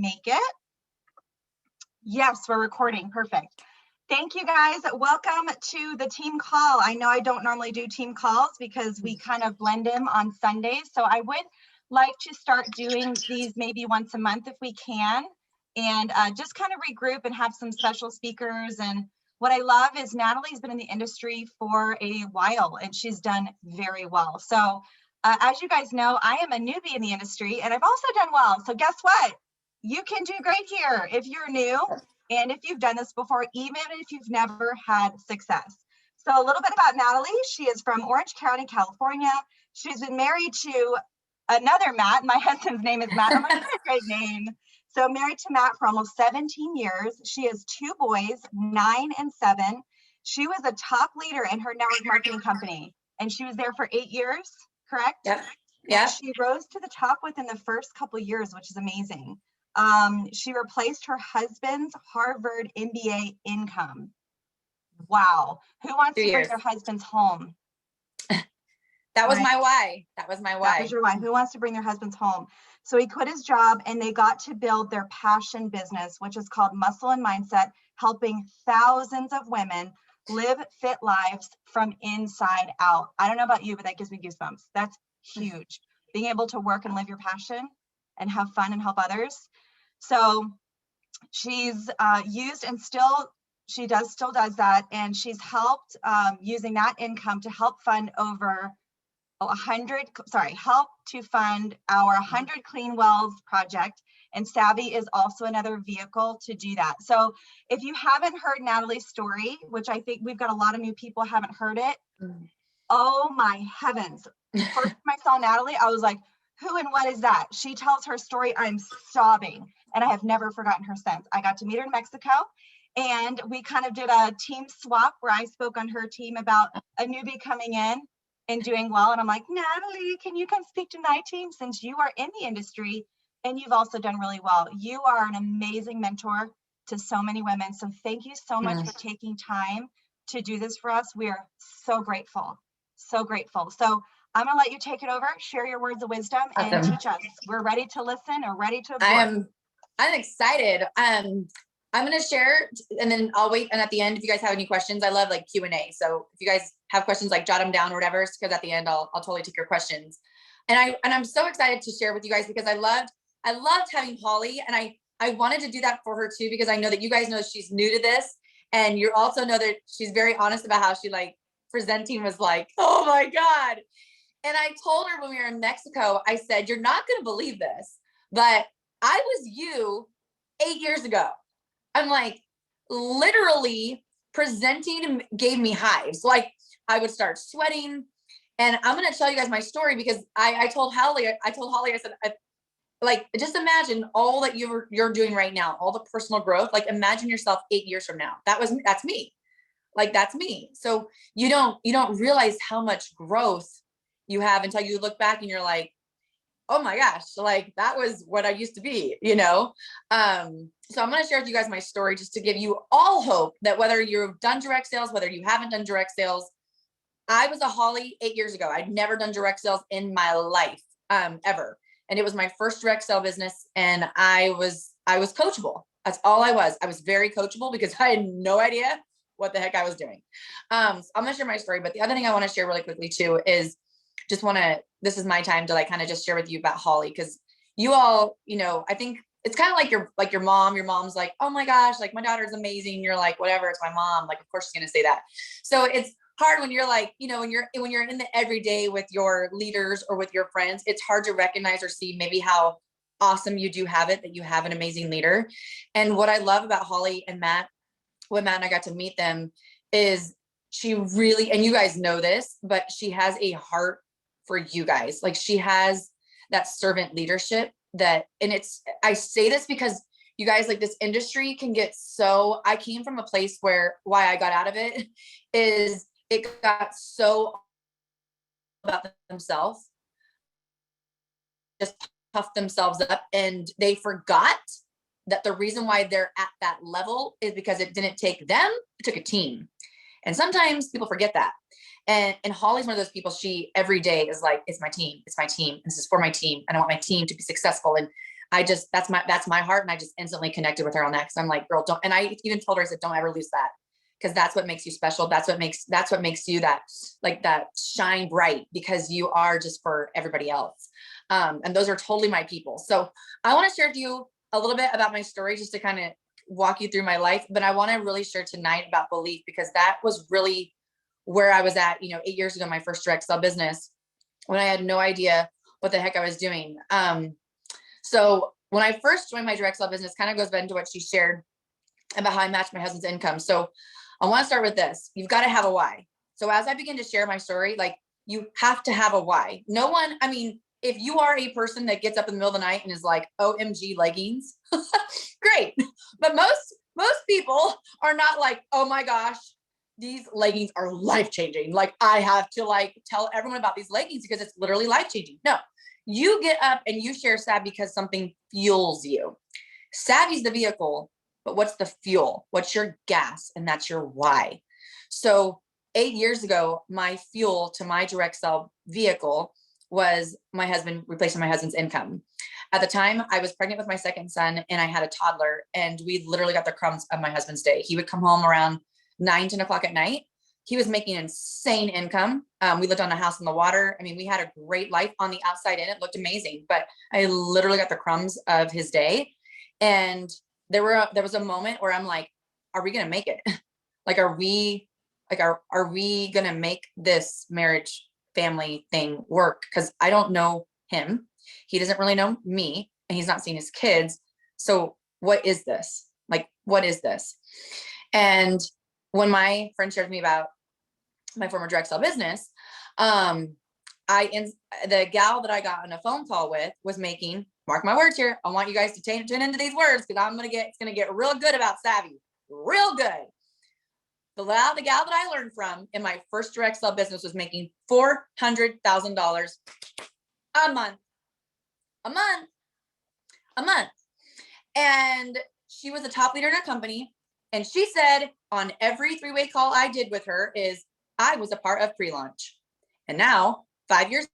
Make it. Yes, we're recording. Perfect. Thank you guys. Welcome to the team call. I know I don't normally do team calls because we kind of blend them on Sundays. So I would like to start doing these maybe once a month if we can, and just kind of regroup and have some special speakers. And what I love is Natalie's been in the industry for a while and she's done very well. So as you guys know, I am a newbie in the industry and I've also done well. So guess what? You can do great here if you're new and if you've done this before, even if you've never had success. So a little bit about Natalie. She is from Orange County, California. She's been married to another Matt. My husband's name is Matt. I'm like, what a great name. So married to Matt for almost 17 years. She has 2 boys, 9 and 7. She was a top leader in her network marketing company and she was there for 8 years. Correct? Yep. Yeah. She rose to the top within the first couple of years, which is amazing. She replaced her husband's Harvard MBA income. Wow. Who wants to bring their husbands home? That was my why. That was my why. That was your why. Who wants to bring their husbands home? So he quit his job and they got to build their passion business, which is called Muscle and Mindset, helping thousands of women live fit lives from inside out. I don't know about you, but that gives me goosebumps. That's huge. Being able to work and live your passion and have fun and help others. So she's used and she still does that. And she's helped using that income to help fund over help to fund our 100 Clean Wells project. And Savvy is also another vehicle to do that. So if you haven't heard Natalie's story, which I think we've got a lot of new people haven't heard it. Oh my heavens. First time I saw Natalie, I was like, who and what is that? She tells her story. I'm sobbing and I have never forgotten her since. I got to meet her in Mexico and we kind of did a team swap where I spoke on her team about a newbie coming in and doing well. And I'm like, Natalie, can you come speak to my team since you are in the industry and you've also done really well. You are an amazing mentor to so many women. So thank you so much for taking time to do this for us. We are so grateful, so grateful. So I'm gonna let you take it over, share your words of wisdom and teach us. We're ready to listen or ready to absorb. I'm excited. I'm going to share and then I'll wait. And at the end, if you guys have any questions, I love like Q&A. So if you guys have questions, like jot them down or whatever, because at the end, I'll totally take your questions. And I'm so excited to share with you guys because I loved having Holly and I wanted to do that for her too, because I know that you guys know she's new to this. And you also know that she's very honest about how she like presenting was like, oh my God. And I told her when we were in Mexico, I said, you're not going to believe this, but I was you 8 years ago. I'm like, literally presenting gave me hives. Like I would start sweating and I'm going to tell you guys my story because I told Holly, I said, like, just imagine all that you're doing right now, all the personal growth, like imagine yourself 8 years from now. That's me. Like, that's me. So you don't realize how much growth you have until you look back and you're like, oh my gosh, like that was what I used to be, you know? So I'm going to share with you guys my story just to give you all hope that whether you've done direct sales, whether you haven't done direct sales, I was a Holly 8 years ago. I'd never done direct sales in my life, ever. And it was my first direct sale business. And I was coachable. That's all I was. I was very coachable because I had no idea what the heck I was doing. So I'm going to share my story. But the other thing I want to share really quickly too is this is my time to like kind of just share with you about Holly. Cause you all, you know, I think it's kind of like your mom's like, oh my gosh, like my daughter's amazing. You're like, whatever, it's my mom. Like, of course she's going to say that. So it's hard when you're like, you know, when you're in the everyday with your leaders or with your friends, it's hard to recognize or see maybe how awesome you do have it, that you have an amazing leader. And what I love about Holly and Matt, when Matt and I got to meet them, is she really, and you guys know this, but she has a heart for you guys. Like she has that servant leadership I say this because you guys, like this industry can get I came from a place where why I got out of it is it got so about themselves, just puffed themselves up and they forgot that the reason why they're at that level is because it didn't take them, it took a team. And sometimes people forget that. And Holly's one of those people, she every day is like, it's my team. This is for my team. And I want my team to be successful. And that's my heart. And I just instantly connected with her on that. Cause I'm like, girl, don't, and I even told her, I said, don't ever lose that. Cause that's what makes you special. That's what makes you that, like that shine bright, because you are just for everybody else. And those are totally my people. So I want to share with you a little bit about my story, just to kind of walk you through my life. But I want to really share tonight about belief, because that was really where I was at, 8 years ago, my first direct sell business, when I had no idea what the heck I was doing. So when I first joined my direct sell business, kind of goes back into what she shared about how I matched my husband's income. So I want to start with this. You've got to have a why. So as I begin to share my story, like, you have to have a why. No one, I mean, if you are a person that gets up in the middle of the night and is like, OMG leggings, great. But most people are not like, oh my gosh, these leggings are life-changing. Like, I have to like tell everyone about these leggings because it's literally life-changing. No, you get up and you share Savvy because something fuels you. Savvy's the vehicle, but what's the fuel? What's your gas? And that's your why. So 8 years ago, my fuel to my direct sell vehicle was my husband, replacing my husband's income. At the time, I was pregnant with my second son and I had a toddler, and we literally got the crumbs of my husband's day. He would come home around 9, 10 o'clock at night. He was making insane income. We lived on a house on the water. I mean, we had a great life on the outside in. It looked amazing, but I literally got the crumbs of his day. And there was a moment where I'm like, are we going to make it? Like, are we going to make this marriage family thing work? Because I don't know him. He doesn't really know me, and he's not seen his kids. So what is this? Like, what is this? And when my friend shared with me about my former direct sell business, the gal that I got on a phone call with was making, mark my words here, I want you guys to tune into these words, because it's going to get real good about Savvy, real good. The gal that I learned from in my first direct sell business was making $400,000 a month. And she was a top leader in her company. And she said on every 3-way call I did with her is I was a part of pre-launch. And now 5 years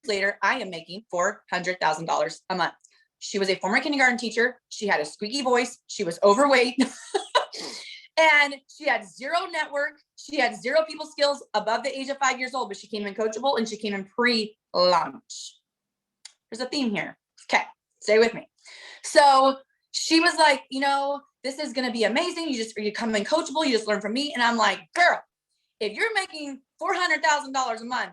later, I am making $400,000 a month. She was a former kindergarten teacher. She had a squeaky voice. She was overweight. And she had zero network. She had zero people skills above the age of 5 years old, but she came in coachable and she came in pre-launch. There's a theme here. Okay, stay with me. So she was like, this is going to be amazing. You come in coachable, you just learn from me. And I'm like, girl, if you're making $400,000 a month,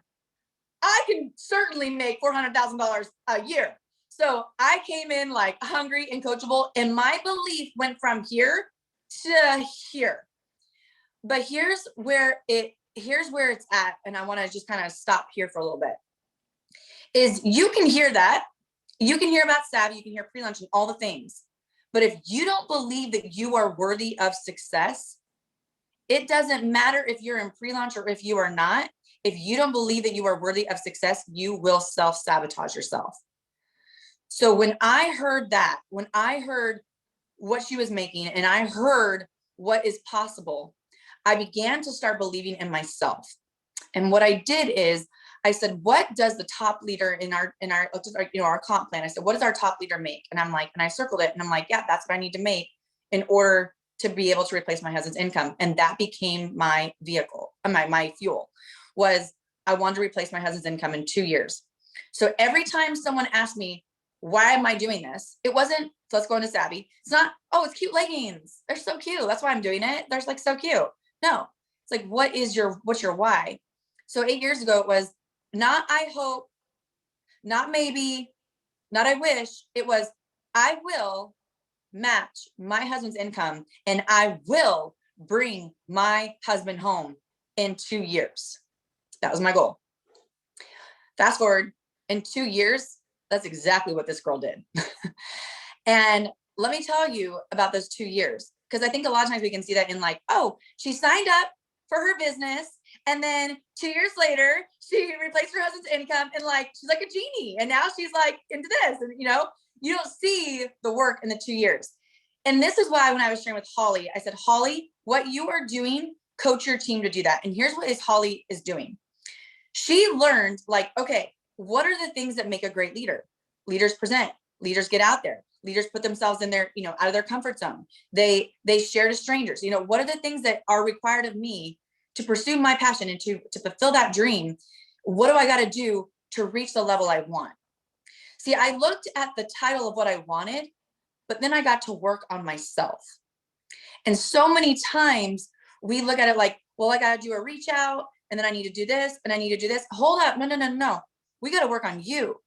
I can certainly make $400,000 a year. So I came in like hungry and coachable, and my belief went from here to here. But here's where it's at. And I want to just kind of stop here for a little bit. Is you can hear that. You can hear about Savvy, you can hear pre-launch and all the things. But if you don't believe that you are worthy of success, it doesn't matter if you're in pre-launch or if you are not. If you don't believe that you are worthy of success, you will self-sabotage yourself. So when I heard that, when I heard what she was making and I heard what is possible, I began to start believing in myself. And what I did is I said, what does the top leader in our comp plan? I said, what does our top leader make? And I'm like, and I circled it and I'm like, yeah, that's what I need to make in order to be able to replace my husband's income. And that became my vehicle, my fuel was I wanted to replace my husband's income in 2 years. So every time someone asked me, why am I doing this? It wasn't, so let's go into Savvy. It's not, oh, it's cute leggings. They're so cute. That's why I'm doing it. They're like so cute. No, it's like, what's your why? So 8 years ago, it was not, I hope, not maybe, not I wish. It was, I will match my husband's income and I will bring my husband home in 2 years. That was my goal. Fast forward, in 2 years, that's exactly what this girl did. And let me tell you about those 2 years, because I think a lot of times we can see that in like, oh, she signed up for her business and then 2 years later, she replaced her husband's income and like, she's like a genie. And now she's like into this, and you don't see the work in the 2 years. And this is why when I was sharing with Holly, I said, Holly, what you are doing, coach your team to do that. And here's what Holly is doing. She learned like, okay, what are the things that make a great leader? Leaders present, Leaders get out there. Leaders put themselves in their, out of their comfort zone. They share to strangers. What are the things that are required of me to pursue my passion and to fulfill that dream? What do I got to do to reach the level I want? See, I looked at the title of what I wanted, but then I got to work on myself. And so many times we look at it like, well, I got to do a reach out, and then I need to do this, and I need to do this. Hold up. No. We got to work on you.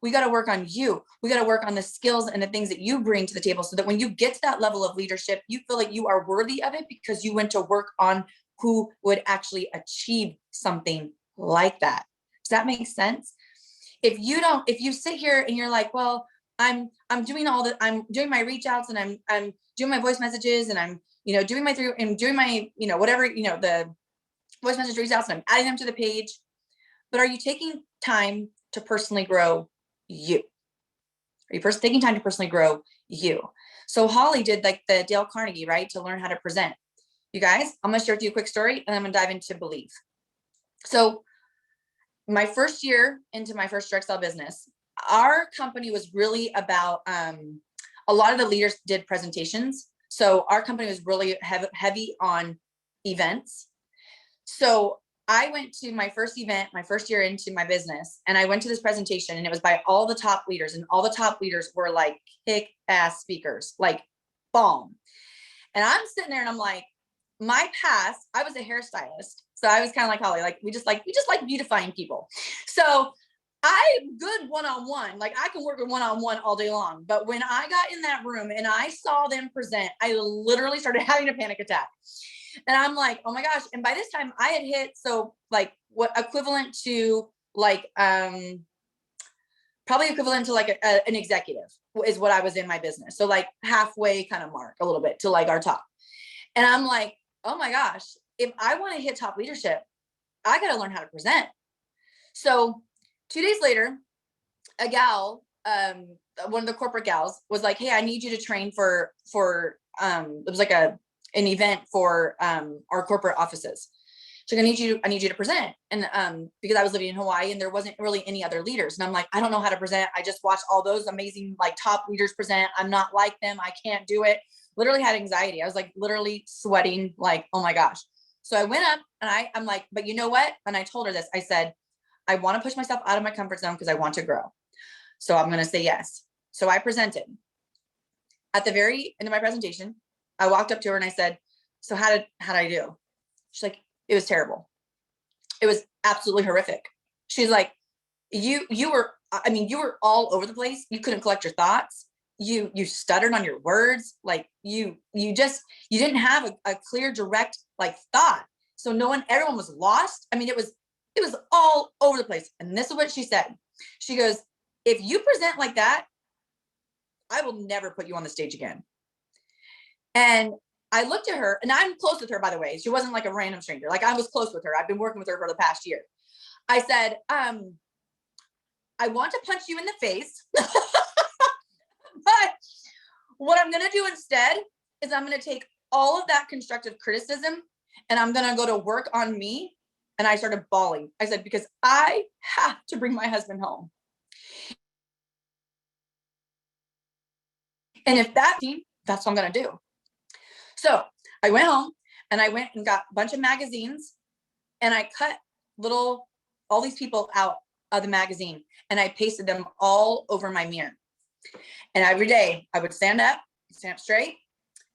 We got to work on you. We got to work on the skills and the things that you bring to the table so that when you get to that level of leadership, you feel like you are worthy of it because you went to work on who would actually achieve something like that. Does that make sense? If you sit here and you're like, well, I'm doing my reach outs, and I'm doing my voice messages, and I'm, doing my whatever, the voice message reach outs, and I'm adding them to the page. But are you taking time to personally grow you? Are you taking time to personally grow you? So Holly did like the Dale Carnegie, right? To learn how to present. You guys, I'm going to share with you a quick story, and I'm going to dive into belief. So my first year into my first direct sell business, our company was really about, a lot of the leaders did presentations. So our company was really heavy on events. So I went to my first event, my first year into my business, and I went to this presentation, and it was by all the top leaders, and all the top leaders were like kick-ass speakers, like bomb. And I'm sitting there and I'm like, my past, I was a hairstylist. So I was kind of like Holly, like we just like beautifying people. So I'm good one-on-one. Like I can work with one-on-one all day long. But when I got in that room and I saw them present, I literally started having a panic attack. And I'm like, oh my gosh. And by this time I had hit, so like what equivalent to like, probably equivalent to like an executive is what I was in my business. So like halfway kind of mark a little bit to like our top. And I'm like, oh my gosh, if I want to hit top leadership, I got to learn how to present. So 2 days later, a gal, one of the corporate gals was like, hey, I need you to train for it was like an event for our corporate offices. So I need you to present. And because I was living in Hawaii and there wasn't really any other leaders. And I'm like, I don't know how to present. I just watched all those amazing like top leaders present. I'm not like them. I can't do it. Literally had anxiety. I was like literally sweating, like, oh my gosh. So I went up and I'm like, but you know what? And I told her this, I said, I want to push myself out of my comfort zone because I want to grow. So I'm going to say yes. So I presented. At the very end of my presentation, I walked up to her and I said, so how did I do? She's like, it was terrible. It was absolutely horrific. She's like, you were all over the place. You couldn't collect your thoughts. You stuttered on your words. Like you didn't have a clear, direct like thought. So everyone was lost. I mean, it was all over the place. And this is what she said. She goes, if you present like that, I will never put you on the stage again. And I looked at her, and I'm close with her, by the way. She wasn't like a random stranger. Like I was close with her. I've been working with her for the past year. I said, I want to punch you in the face. But what I'm going to do instead is I'm going to take all of that constructive criticism and I'm going to go to work on me. And I started bawling. I said, because I have to bring my husband home. And if that's what I'm going to do. So I went home and I went and got a bunch of magazines and I cut all these people out of the magazine and I pasted them all over my mirror. And every day I would stand up straight,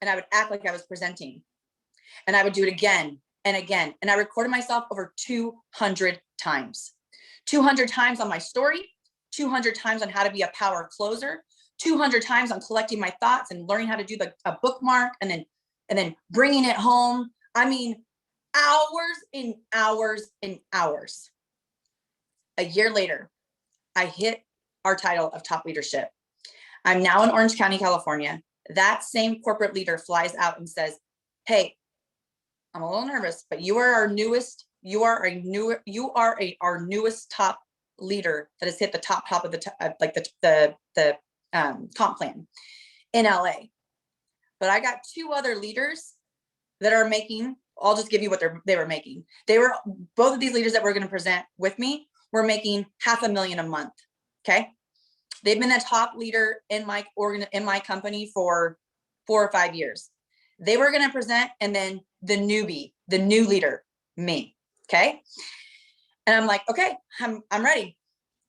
and I would act like I was presenting. And I would do it again and again. And I recorded myself over 200 times. 200 times on my story, 200 times on how to be a power closer, 200 times on collecting my thoughts and learning how to do a bookmark and then bringing it home. I mean, hours and hours and hours. A year later, I hit our title of top leadership. I'm now in Orange County, California. That same corporate leader flies out and says, hey, I'm a little nervous, but you are our newest top leader that has hit the top of the comp plan in LA. But I got 2 other leaders that are making, I'll just give you what they were making. Both of these leaders that were going to present with me were making $500,000 a month. Okay. They've been the top leader in my company for 4 or 5 years. They were going to present, and then the newbie, the new leader, me. Okay. And I'm like, okay, I'm ready.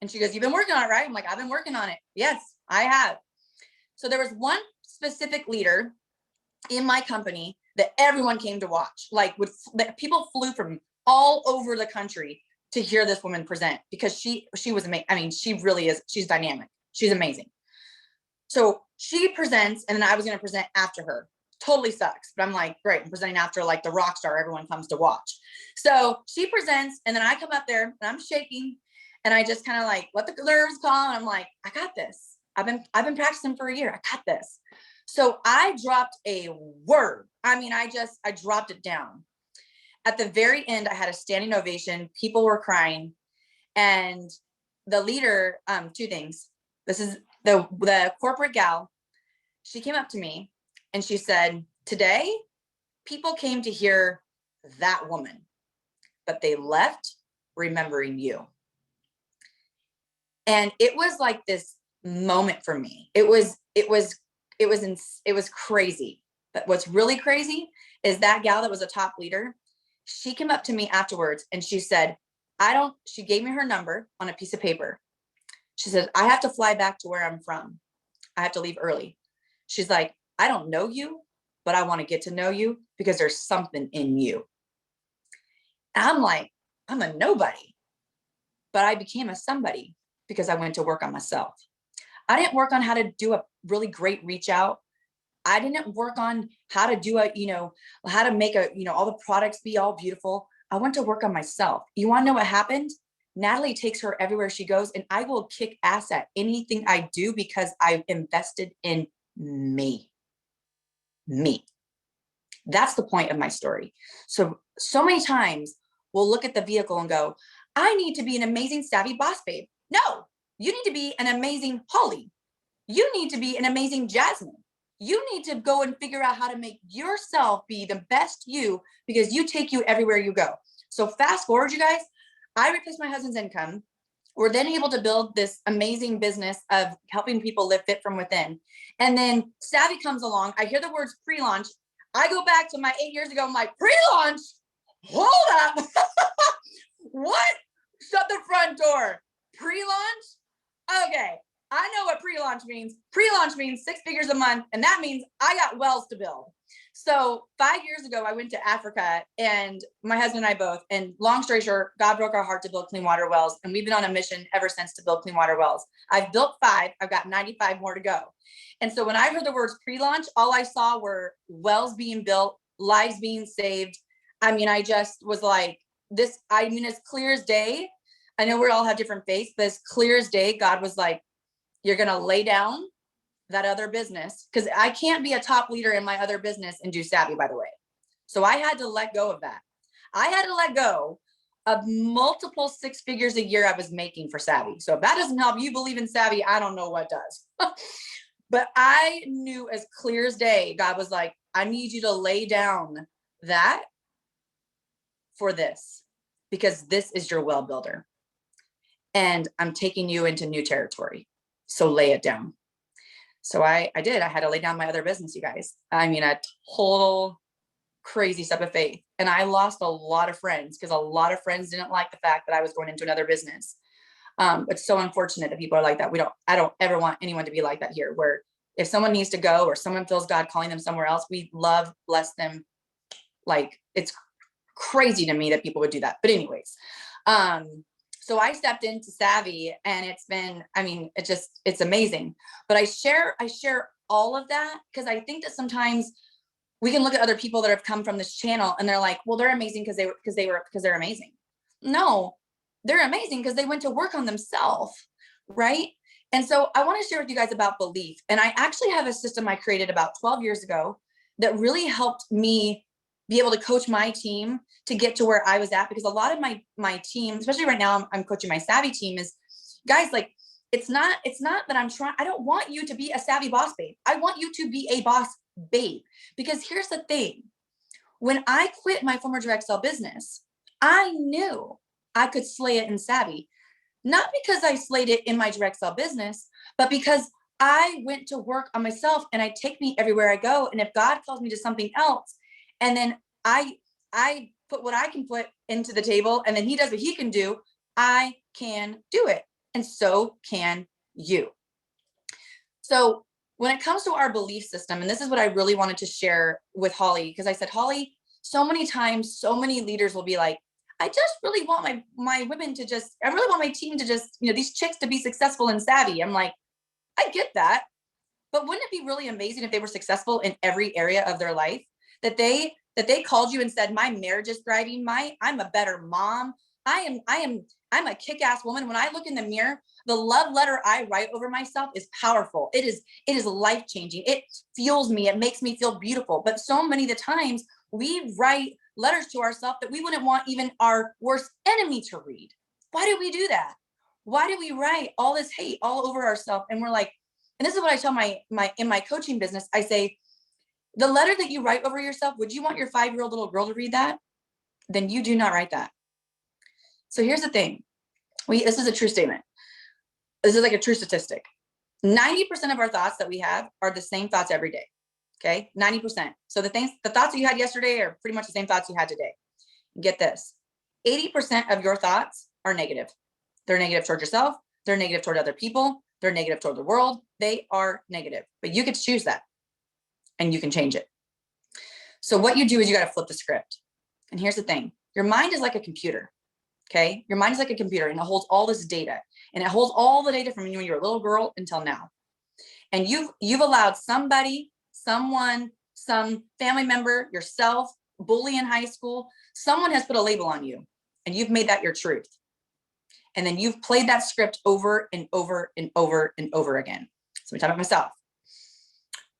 And she goes, you've been working on it, right? I'm like, I've been working on it. Yes, I have. So there was one specific leader in my company that everyone came to watch. Like, people flew from all over the country to hear this woman present, because she was amazing. I mean, she really is. She's dynamic. She's amazing. So she presents, and then I was going to present after her. Totally sucks, but I'm like, great, I'm presenting after like the rock star everyone comes to watch. So she presents, and then I come up there and I'm shaking, and I just kind of like let the nerves calm, and I'm like, I got this. I've been practicing for a year. I got this. So I dropped a word. I mean, I dropped it down. At the very end, I had a standing ovation. People were crying, and the leader, 2 things. This is the corporate gal. She came up to me and she said, today, people came to hear that woman, but they left remembering you. And it was like this moment for me. It was crazy. But what's really crazy is that gal that was a top leader, she came up to me afterwards and she said, she gave me her number on a piece of paper. She said, I have to fly back to where I'm from. I have to leave early. She's like, I don't know you, but I want to get to know you because there's something in you. And I'm like, I'm a nobody, but I became a somebody because I went to work on myself. I didn't work on how to do a really great reach out. I didn't work on how to do how to make all the products be all beautiful. I went to work on myself. You want to know what happened? Natalie takes her everywhere she goes, and I will kick ass at anything I do because I've invested in me. That's the point of my story. So many times we'll look at the vehicle and go, I need to be an amazing savvy boss babe. No, you need to be an amazing Holly. You need to be an amazing Jasmine. You need to go and figure out how to make yourself be the best you, because you take you everywhere you go. So fast forward, you guys, I replaced my husband's income. We're then able to build this amazing business of helping people live fit from within. And then Savvy comes along. I hear the words pre-launch. I go back to my 8 years ago. I'm like, pre-launch? Hold up. What? Shut the front door. Pre-launch? Okay. I know what pre-launch means. Pre-launch means 6 figures a month. And that means I got wells to build. So 5 years ago, I went to Africa, and my husband and I both, and long story short, God broke our heart to build clean water wells. And we've been on a mission ever since to build clean water wells. I've built 5, I've got 95 more to go. And so when I heard the words pre-launch, all I saw were wells being built, lives being saved. I mean, I just was like this, as clear as day. I know we all have different faiths, but as clear as day, God was like, you're going to lay down that other business, because I can't be a top leader in my other business and do Savvy, by the way. So I had to let go of that. I had to let go of multiple 6 figures a year I was making for Savvy. So if that doesn't help you believe in Savvy, I don't know what does. But I knew as clear as day, God was like, I need you to lay down that for this, because this is your well builder. And I'm taking you into new territory. So lay it down. So I did. I had to lay down my other business, you guys. I mean, a total crazy step of faith. And I lost a lot of friends because a lot of friends didn't like the fact that I was going into another business. It's so unfortunate that people are like that. I don't ever want anyone to be like that here, where if someone needs to go or someone feels God calling them somewhere else, we love, bless them. Like, it's crazy to me that people would do that. But anyways, so I stepped into Savvy, and it's been, I mean, it's amazing. But I share all of that because I think that sometimes we can look at other people that have come from this channel and they're like, well, they're amazing because they're amazing. No, they're amazing because they went to work on themselves, right? And so I want to share with you guys about belief. And I actually have a system I created about 12 years ago that really helped me be able to coach my team to get to where I was at, because a lot of my team, especially right now, I'm coaching my Savvy team, is guys, like, it's not that I don't want you to be a savvy boss babe. I want you to be a boss babe, because here's the thing. When I quit my former direct sell business, I knew I could slay it in Savvy, not because I slayed it in my direct sell business, but because I went to work on myself and I take me everywhere I go. And if God calls me to something else, and then I put what I can put into the table, and then he does what he can do, I can do it. And so can you. So when it comes to our belief system, and this is what I really wanted to share with Holly, because I said, Holly, so many times, so many leaders will be like, I just really want my women to just, I really want my team to just, these chicks to be successful and savvy. I'm like, I get that. But wouldn't it be really amazing if they were successful in every area of their life? That they called you and said, my marriage is thriving, I'm a better mom. I'm a kick-ass woman. When I look in the mirror, the love letter I write over myself is powerful. It is life-changing. It fuels me. It makes me feel beautiful. But so many of the times we write letters to ourselves that we wouldn't want even our worst enemy to read. Why do we do that? Why do we write all this hate all over ourselves? And we're like, and this is what I tell in my coaching business. I say, the letter that you write over yourself, would you want your 5-year-old little girl to read that? Then you do not write that. So here's the thing. This is a true statement. This is like a true statistic. 90% of our thoughts that we have are the same thoughts every day. Okay, 90%. So the thoughts that you had yesterday are pretty much the same thoughts you had today. Get this. 80% of your thoughts are negative. They're negative toward yourself. They're negative toward other people. They're negative toward the world. They are negative, but you get to choose that and you can change it. So what you do is you got to flip the script. And here's the thing. Your mind is like a computer. Okay. Your mind is like a computer and it holds all this data, and it holds all the data from when you were a little girl until now. And you've allowed somebody, someone, some family member, yourself, bully in high school, someone has put a label on you and you've made that your truth. And then you've played that script over and over and over and over again. So let me talk about myself.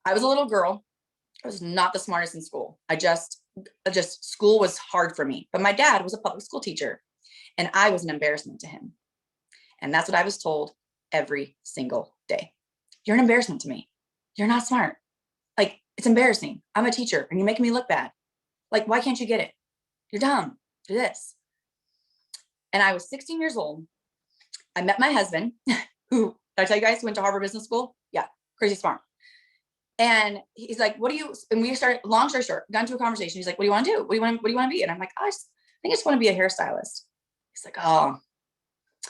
I was a little girl. I was not the smartest in school. School was hard for me, but my dad was a public school teacher and I was an embarrassment to him. And that's what I was told every single day. You're an embarrassment to me. You're not smart. Like, it's embarrassing. I'm a teacher and you're making me look bad. Like, why can't you get it? You're dumb. Do this. And I was 16 years old. I met my husband, who, did I tell you guys, went to Harvard Business School? Yeah, crazy smart. And he's like, and we started, long story short, got into a conversation. He's like, what do you want to do? What do you want to be? And I'm like, I think I just want to be a hairstylist. He's like, oh,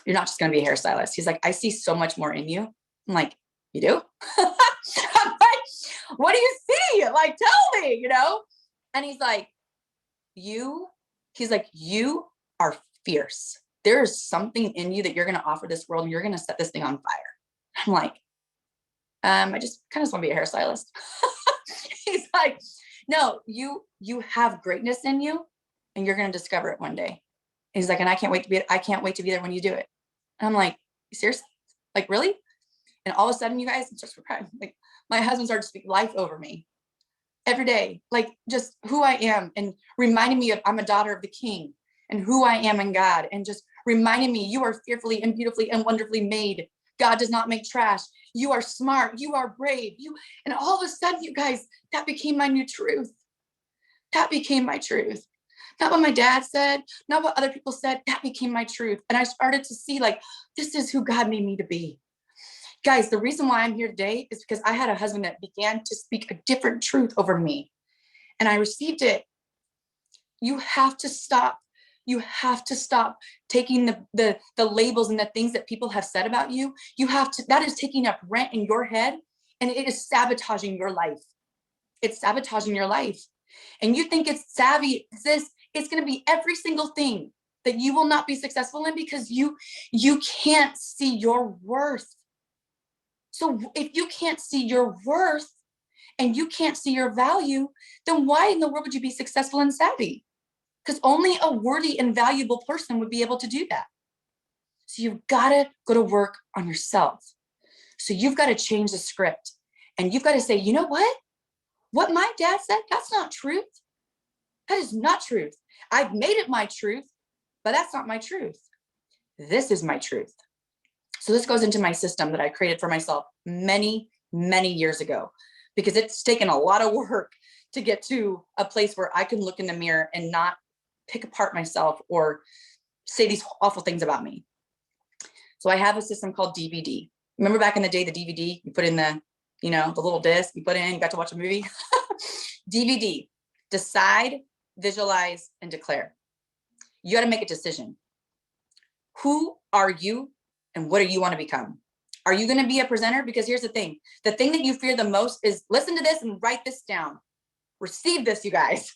you're not just going to be a hairstylist. He's like, I see so much more in you. I'm like, you do? I'm like, what do you see? Like, tell me, And he's like, you are fierce. There's something in you that you're going to offer this world and you're going to set this thing on fire. I'm like, I just kind of want to be a hairstylist. He's like, no, you have greatness in you and you're going to discover it one day. He's like, and I can't wait to be there when you do it. And I'm like, seriously? Like, really? And all of a sudden, you guys, just crying. Like, my husband started to speak life over me every day, like just who I am and reminding me of I'm a daughter of the King and who I am in God, and just reminding me you are fearfully and beautifully and wonderfully made. God does not make trash. You are smart. You are brave. And all of a sudden, you guys, that became my new truth. That became my truth. Not what my dad said, not what other people said. That became my truth. And I started to see, like, this is who God made me to be. Guys, the reason why I'm here today is because I had a husband that began to speak a different truth over me. And I received it. You have to stop. You have to stop taking the labels and the things that people have said about you. That is taking up rent in your head, and it is sabotaging your life. It's sabotaging your life. And you think it's savvy, it's going to be every single thing that you will not be successful in because you can't see your worth. So if you can't see your worth and you can't see your value, then why in the world would you be successful and savvy? Because only a worthy and valuable person would be able to do that. So you've got to go to work on yourself. So you've got to change the script, and you've got to say, you know what? What my dad said, that's not truth. That is not truth. I've made it my truth, but that's not my truth. This is my truth. So this goes into my system that I created for myself many, many years ago, because it's taken a lot of work to get to a place where I can look in the mirror and not pick apart myself or say these awful things about me. So I have a system called DVD. Remember back in the day, the DVD, you put in the, the little disc you put in, you got to watch a movie. DVD, decide, visualize, and declare. You got to make a decision. Who are you and what do you want to become? Are you going to be a presenter? Because here's the thing that you fear the most is, listen to this and write this down. Receive this, you guys.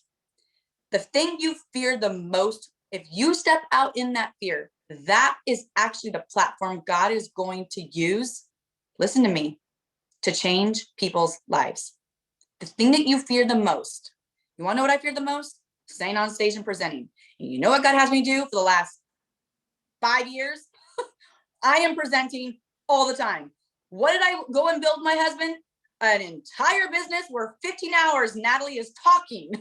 The thing you fear the most, if you step out in that fear, that is actually the platform God is going to use, listen to me, to change people's lives. The thing that you fear the most, you want to know what I fear the most? Staying on stage and presenting. And you know what God has me do for the last 5 years? I am presenting all the time. What did I go and build my husband? An entire business where 15 hours Natalie is talking.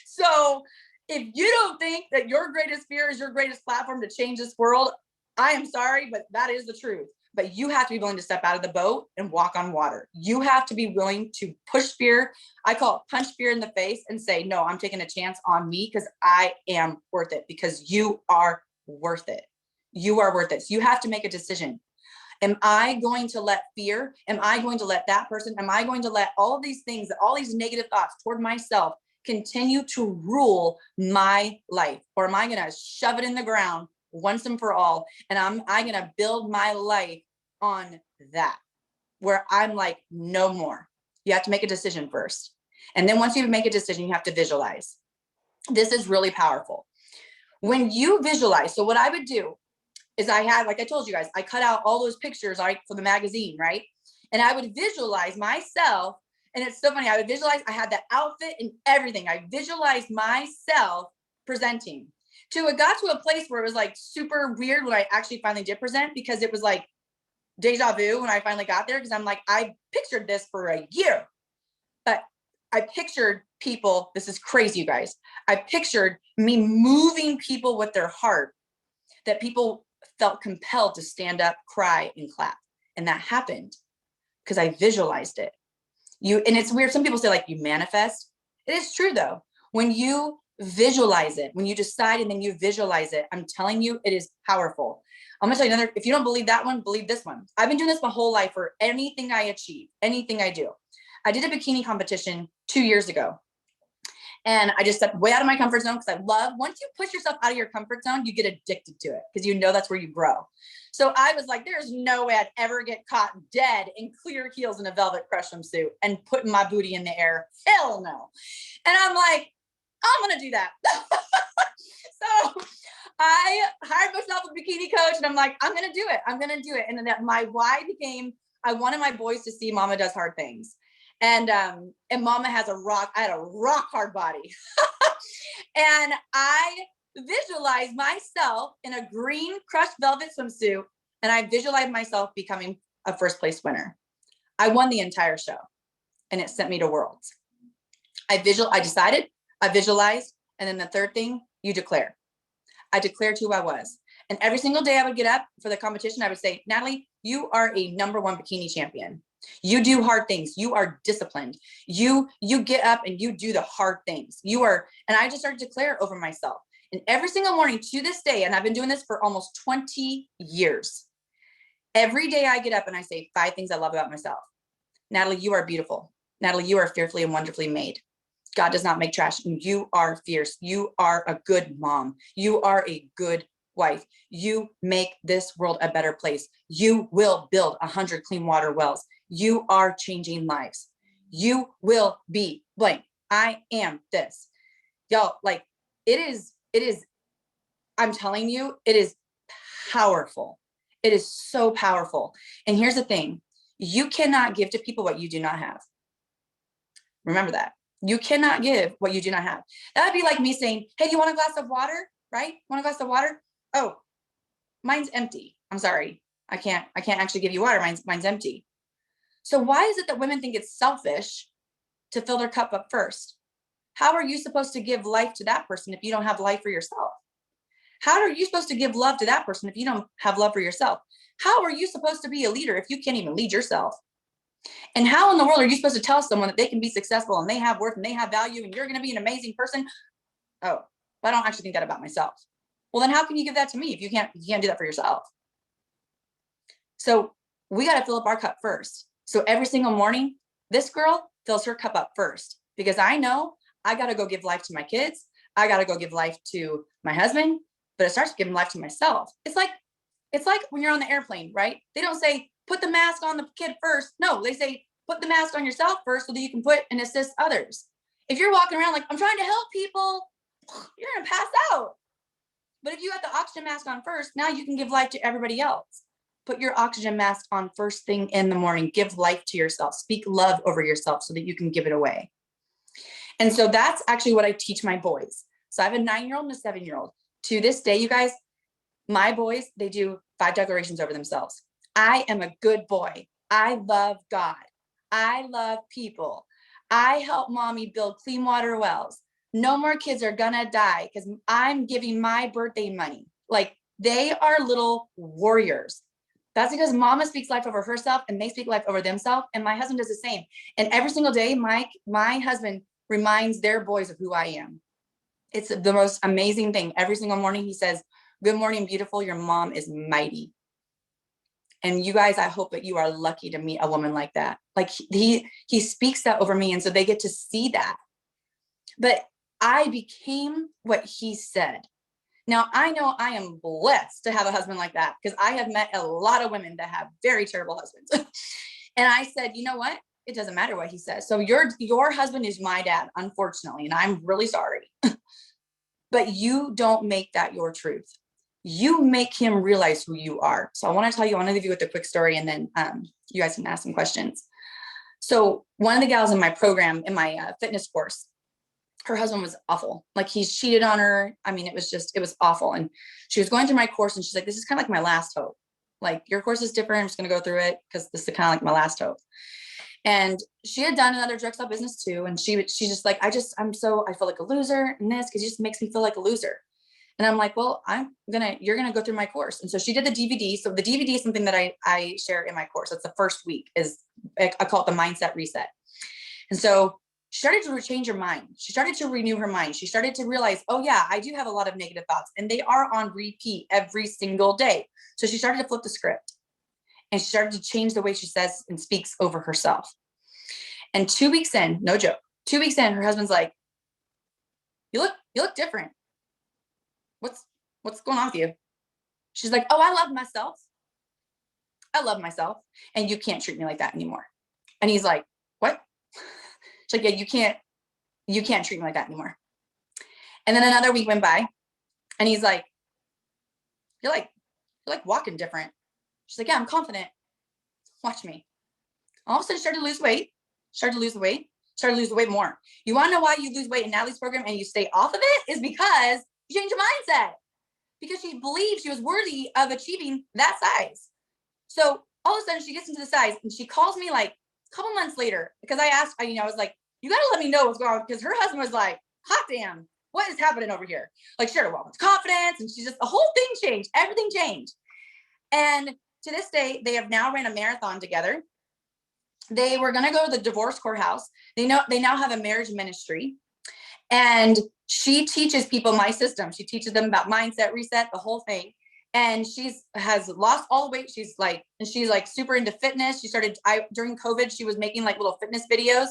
So if you don't think that your greatest fear is your greatest platform to change this world, I am sorry, but that is the truth. But you have to be willing to step out of the boat and walk on water. You have to be willing to push fear. I call it punch fear in the face and say, no, I'm taking a chance on me because I am worth it, because you are worth it. You are worth it. So you have to make a decision. Am I going to let fear? Am I going to let that person? Am I going to let all of these things, all these negative thoughts toward myself continue to rule my life? Or am I going to shove it in the ground once and for all? And I'm going to build my life on that, where I'm like, no more. You have to make a decision first. And then once you make a decision, you have to visualize. This is really powerful. When you visualize, so what I would do is I had, like I told you guys, I cut out all those pictures for the magazine, right? And I would visualize myself. And it's so funny. I would visualize, I had that outfit and everything. I visualized myself presenting. It got to a place where it was like super weird when I actually finally did present, because it was like deja vu when I finally got there. Because I'm like, I pictured this for a year, but I pictured people, this is crazy, you guys. I pictured me moving people with their heart, that people felt compelled to stand up, cry, and clap. And that happened because I visualized it. And it's weird. Some people say like you manifest. It is true though. When you visualize it, when you decide and then you visualize it, I'm telling you, it is powerful. I'm gonna tell you another, if you don't believe that one, believe this one. I've been doing this my whole life for anything I achieve, anything I do. I did a bikini competition 2 years ago. And I just stepped way out of my comfort zone because I love, once you push yourself out of your comfort zone, you get addicted to it because you know that's where you grow. So I was like, there's no way I'd ever get caught dead in clear heels in a velvet crush swimsuit and putting my booty in the air. Hell no. And I'm like, I'm going to do that. So I hired myself a bikini coach and I'm like, I'm going to do it. I'm going to do it. And then my why became, I wanted my boys to see Mama does hard things. And Mama I had a rock hard body. And I visualized myself in a green crushed velvet swimsuit. And I visualized myself becoming a first place winner. I won the entire show and it sent me to Worlds. I decided, I visualized. And then the third thing, you declare. I declared who I was. And every single day I would get up for the competition, I would say, Natalie, you are a #1 bikini champion. You do hard things. You are disciplined. You get up and you do the hard things. You are, and I just started to declare over myself. And every single morning to this day, and I've been doing this for almost 20 years. Every day I get up and I say 5 things I love about myself. Natalie, you are beautiful. Natalie, you are fearfully and wonderfully made. God does not make trash. And you are fierce. You are a good mom. You are a good wife. You make this world a better place. You will build 100 clean water wells. You are changing lives. You will be blank. I am this. Y'all, like it is, I'm telling you, it is powerful. It is so powerful. And here's the thing. You cannot give to people what you do not have. Remember that. You cannot give what you do not have. That would be like me saying, hey, do you want a glass of water? Right? Want a glass of water? Oh, mine's empty. I'm sorry. I can't actually give you water. Mine's empty. So why is it that women think it's selfish to fill their cup up first? How are you supposed to give life to that person if you don't have life for yourself? How are you supposed to give love to that person if you don't have love for yourself? How are you supposed to be a leader if you can't even lead yourself? And how in the world are you supposed to tell someone that they can be successful and they have worth and they have value and you're going to be an amazing person? Oh, but I don't actually think that about myself. Well, then how can you give that to me if you can't do that for yourself? So we got to fill up our cup first. So every single morning, this girl fills her cup up first, because I know I got to go give life to my kids. I got to go give life to my husband, but it starts giving life to myself. It's like when you're on the airplane, right? They don't say, put the mask on the kid first. No, they say, put the mask on yourself first so that you can put and assist others. If you're walking around like, I'm trying to help people, you're going to pass out. But if you got the oxygen mask on first, now you can give life to everybody else. Put your oxygen mask on first thing in the morning. Give life to yourself. Speak love over yourself so that you can give it away. And so that's actually what I teach my boys. So I have a 9-year-old and a 7-year-old. To this day, you guys, my boys, they do 5 declarations over themselves. I am a good boy. I love God. I love people. I help mommy build clean water wells. No more kids are gonna die because I'm giving my birthday money. Like, they are little warriors. That's because mama speaks life over herself and they speak life over themselves. And my husband does the same. And every single day, my husband reminds their boys of who I am. It's the most amazing thing. Every single morning he says, good morning, beautiful. Your mom is mighty. And you guys, I hope that you are lucky to meet a woman like that. Like, he speaks that over me. And so they get to see that. But I became what he said. Now, I know I am blessed to have a husband like that, because I have met a lot of women that have very terrible husbands. And I said, you know what? It doesn't matter what he says. So your husband is my dad, unfortunately, and I'm really sorry. But you don't make that your truth. You make him realize who you are. So I want to leave you with a quick story, and then you guys can ask some questions. So one of the gals in my program, in my fitness course, her husband was awful. Like, he cheated on her. I mean, it was awful. And she was going through my course and she's like, this is kind of like my last hope. Like, your course is different. I'm just going to go through it because this is kind of like my last hope. And she had done another direct sell business too. And she's just like, I feel like a loser in this because it just makes me feel like a loser. And I'm like, well, you're going to go through my course. And so she did the DVD. So the DVD is something that I share in my course. That's the first week, I call it the mindset reset. And so she started to change her mind. She started to renew her mind. She started to realize, oh yeah, I do have a lot of negative thoughts and they are on repeat every single day. So she started to flip the script and she started to change the way she says and speaks over herself. And 2 weeks in, no joke, 2 weeks in, her husband's like, you look different. What's going on with you? She's like, oh, I love myself. And you can't treat me like that anymore. And he's like, what? She's like, yeah, you can't treat me like that anymore. And then another week went by and he's like, you're like walking different. She's like, yeah, I'm confident. Watch me. All of a sudden, started to lose the weight more. You want to know why you lose weight in Natalie's program and you stay off of it? Is because you change your mindset. Because she believed she was worthy of achieving that size. So all of a sudden she gets into the size and she calls me like a couple months later, because I asked, I was like, you got to let me know what's going on, because her husband was like, hot damn, what is happening over here? Like, she started walking with confidence, and the whole thing changed. Everything changed. And to this day, they have now ran a marathon together. They were going to go to the divorce courthouse. They now have a marriage ministry. And she teaches people my system. She teaches them about mindset reset, the whole thing. And has lost all the weight. She's like super into fitness. She started, during COVID, she was making like little fitness videos.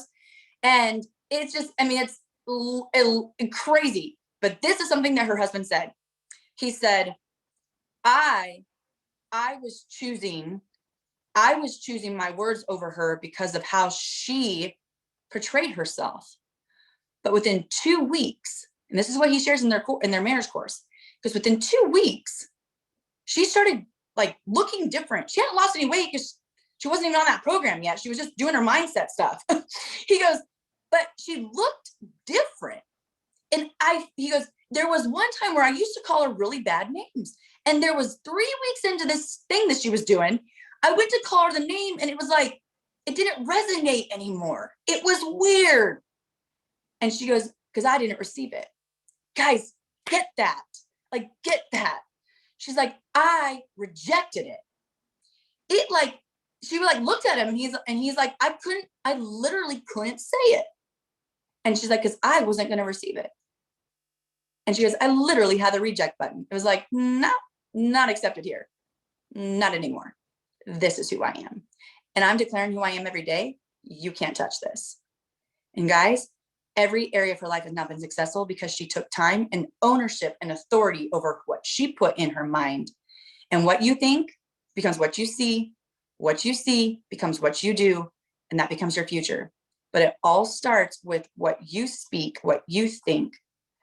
And it's just, it's crazy. But this is something that her husband said. He said, I was choosing my words over her because of how she portrayed herself. But within 2 weeks, and this is what he shares in their marriage course, because within 2 weeks, she started like looking different. She hadn't lost any weight because she wasn't even on that program yet. She was just doing her mindset stuff. He goes, but she looked different. And he goes, there was one time where I used to call her really bad names. And there was 3 weeks into this thing that she was doing, I went to call her the name and it was like, it didn't resonate anymore. It was weird. And she goes, because I didn't receive it. Guys, get that. Like, get that. She's like, I rejected it. It like, she like looked at him and he's like, I literally couldn't say it. And she's like, because I wasn't going to receive it. And she goes, I literally had the reject button. It was like, no, not accepted here. Not anymore. this is who I am. And I'm declaring who I am every day. You can't touch this. And guys, every area of her life has not been successful because she took time and ownership and authority over what she put in her mind. And what you think becomes what you see becomes what you do, and that becomes your future. But it all starts with what you speak, what you think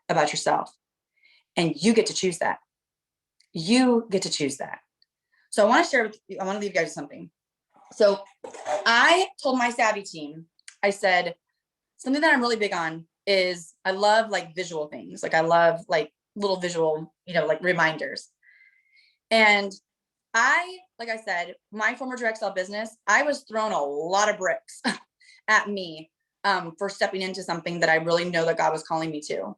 about yourself. And you get to choose that. You get to choose that. So I want to share with you, I want to leave you guys with something. So I told my Savvy team, I said, something that I'm really big on is I love like visual things. Like I love like little visual, like reminders. And like I said, my former direct sell business, I was thrown a lot of bricks at me for stepping into something that I really know that God was calling me to.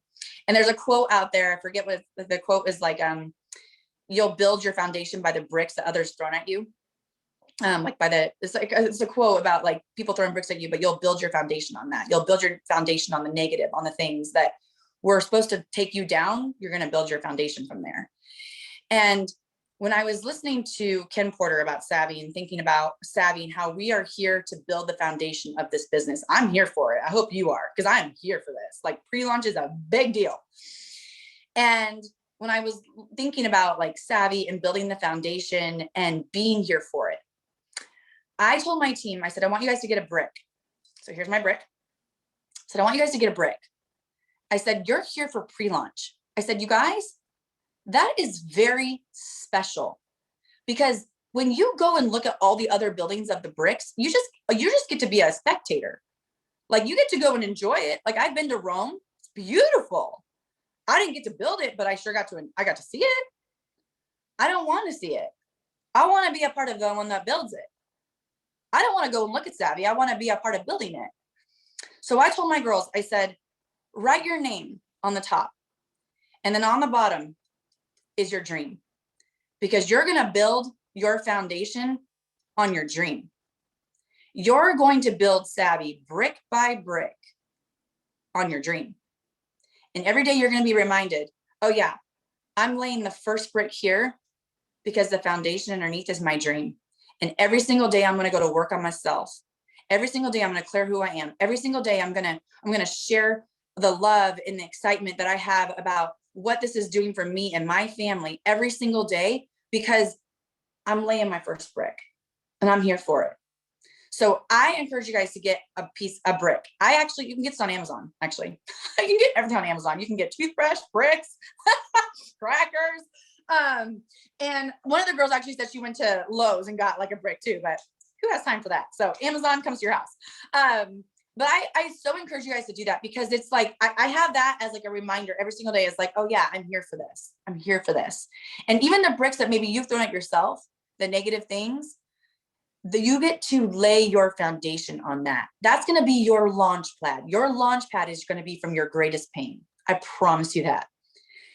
And there's a quote out there. I forget what the quote is, like, you'll build your foundation by the bricks that others thrown at you. It's a quote about like people throwing bricks at you, but you'll build your foundation on that. You'll build your foundation on the negative, on the things that were supposed to take you down. You're going to build your foundation from there. And when I was listening to Ken Porter about Savvy and thinking about Savvy and how we are here to build the foundation of this business, I'm here for it. I hope you are, because I am here for this. Like pre-launch is a big deal. And when I was thinking about like Savvy and building the foundation and being here for it, I told my team, I said, I want you guys to get a brick. So here's my brick. I said, I want you guys to get a brick. I said, you're here for pre-launch. I said, you guys, that is very special, because when you go and look at all the other buildings of the bricks, you just get to be a spectator. Like you get to go and enjoy it. Like I've been to Rome. It's beautiful. I didn't get to build it, but I got to see it. I don't want to see it. I want to be a part of the one that builds it. I don't want to go and look at Savvy. I want to be a part of building it. So I told my girls, I said, write your name on the top. And then on the bottom is your dream, because you're going to build your foundation on your dream. You're going to build Savvy brick by brick on your dream. And every day you're going to be reminded, oh yeah, I'm laying the first brick here because the foundation underneath is my dream. And every single day I'm going to go to work on myself. Every single day I'm going to declare who I am. Every single day I'm going to share the love and the excitement that I have about what this is doing for me and my family every single day, because I'm laying my first brick and I'm here for it. So I encourage you guys to get a brick. You can get this on Amazon, actually. You can get everything on Amazon. You can get toothbrush, bricks, crackers. And one of the girls actually said she went to Lowe's and got like a brick too, but who has time for that? So Amazon comes to your house. But I so encourage you guys to do that, because it's like, I have that as like a reminder every single day. It's like, oh yeah, I'm here for this. I'm here for this. And even the bricks that maybe you've thrown at yourself, the negative things, you get to lay your foundation on that. That's going to be your launch pad. Your launch pad is going to be from your greatest pain. I promise you that.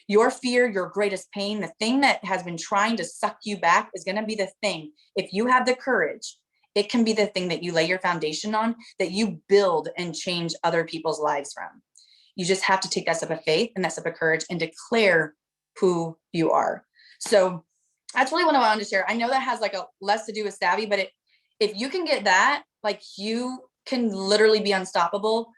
Your fear, your greatest pain, the thing that has been trying to suck you back is going to be the thing. If you have the courage, it can be the thing that you lay your foundation on, that you build and change other people's lives from. You just have to take that step of faith and that step of courage and declare who you are. So that's really what I wanted to share. I know that has like a less to do with Savvy, but if you can get that, like you can literally be unstoppable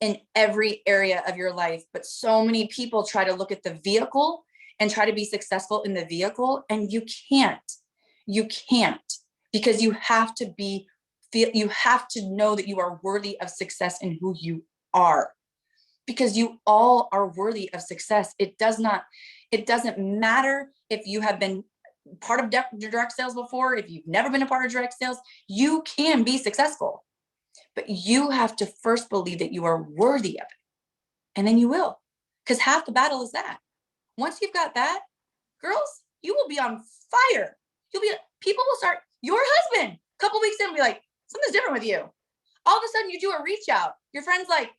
in every area of your life. But so many people try to look at the vehicle and try to be successful in the vehicle, and you can't, because you have to know that you are worthy of success in who you are, because you all are worthy of success. It doesn't matter if you have been part of direct sales before, if you've never been a part of direct sales, you can be successful. But you have to first believe that you are worthy of it. And then you will. Because half the battle is that. Once you've got that, girls, you will be on fire. People will start, your husband, a couple weeks in, will be like, something's different with you. All of a sudden you do a reach out. Your friend's like,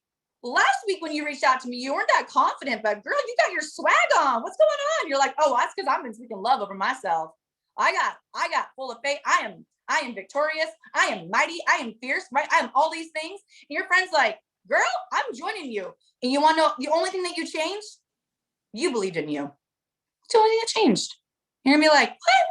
last week when you reached out to me, you weren't that confident, but girl, you got your swag on. What's going on? You're like, oh, that's because I've been speaking love over myself. I got full of faith. I am victorious. I am mighty. I am fierce, right? I am all these things. And your friend's like, girl, I'm joining you. And you want to know the only thing that you changed? You believed in you. It's the only thing that changed. You're going to be like, what?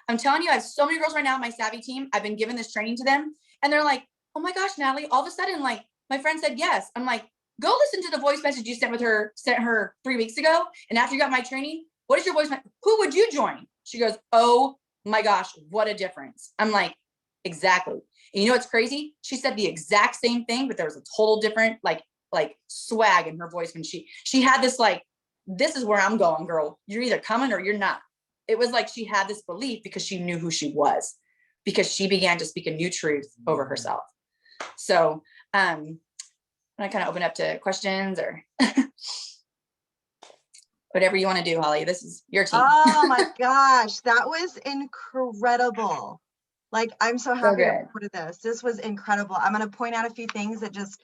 I'm telling you, I have so many girls right now on my Savvy team. I've been giving this training to them and they're like, oh my gosh, Natalie, all of a sudden, like my friend said yes. I'm like, go listen to the voice message you sent her 3 weeks ago. And after you got my training, what is your voice message? Who would you join? She goes, oh my gosh, what a difference. I'm like, exactly. And you know what's crazy? She said the exact same thing, but there was a total different like swag in her voice when she had this like, this is where I'm going, girl. You're either coming or you're not. It was like she had this belief because she knew who she was, because she began to speak a new truth over herself. So I kind of open up to questions or whatever you want to do, Holly. This is your team. Oh my gosh, that was incredible. Like, I'm so happy to record this. This was incredible. I'm going to point out a few things that just